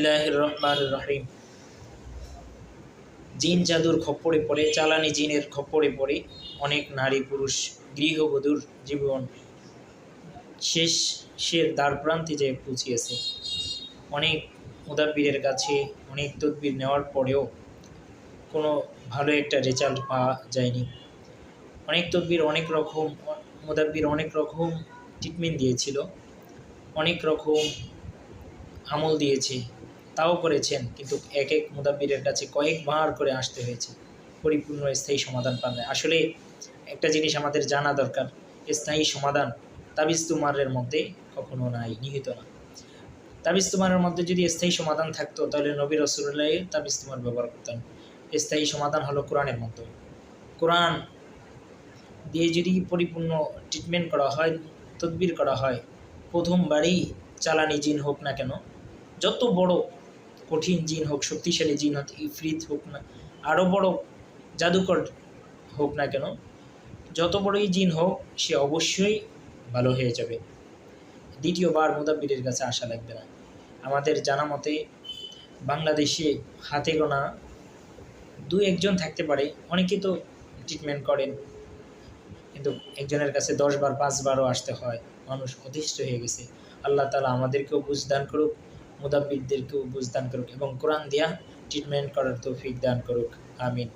বিসমিল্লাহির রহমানির রহিম। জিন জাদুর খপ্পরে পড়ে, চালানি জিনের খপ্পরে পড়ে অনেক নারী পুরুষ গৃহবধূর জীবন শেষের দ্বারপ্রান্তে যেয়ে পৌঁছিয়েছে। অনেক মুদাব্বিরের কাছে অনেক তদবির নেওয়ার পরেও কোনো ভালো একটা রেজাল্ট পাওয়া যায়নি। অনেক তদবির, অনেক রকম মুদাব্বির অনেক রকম ট্রিটমেন্ট দিয়েছিল, অনেক রকম আমল দিয়েছে, তাও করেছেন, কিন্তু এক এক মুদাব্বিরের কাছে কয়েকবার করে আসতে হয়েছে, পরিপূর্ণ স্থায়ী সমাধান পান না। আসলে একটা জিনিস আমাদের জানা দরকার, স্থায়ী সমাধান তাবিজ তুমারের মধ্যে কখনো নাই, নিহিত না। তাবিজ তুমারের মধ্যে যদি স্থায়ী সমাধান থাকতো তাহলে নবী রাসূলুল্লাহ তাবিজ তুমার ব্যবহার করতেন। স্থায়ী সমাধান হলো কোরআনের মধ্যে। কোরআন দিয়ে যদি পরিপূর্ণ ট্রিটমেন্ট করা হয়, তদবির করা হয়, প্রথমবারই চালানি জিন হোক না কেন, যত বড় কঠিন জিন হোক, শক্তিশালী জিন হোক, ইফরিত হোক না, আরও বড় জাদুকর হোক না কেন, যত বড়ই জিন হোক, সে অবশ্যই ভালো হয়ে যাবে। দ্বিতীয়বার মুদাব্বিরের কাছে আসা লাগবে না। আমাদের জানা মতে বাংলাদেশে হাতে গোনা 2-1 জন থাকতে পারে, অনেকে তো ট্রিটমেন্ট করেন, কিন্তু একজনের কাছে 10 বার 5 বারও আসতে হয়, মানুষ অতিষ্ঠ হয়ে গেছে। আল্লাহ তাআলা আমাদেরকেও বুঝদান করুক, মুদাব্বিরদেরকেও বুঝদান করুক এবং কোরআন দিয়া ট্রিটমেন্ট করার তৌফিক দান করুক। আমিন।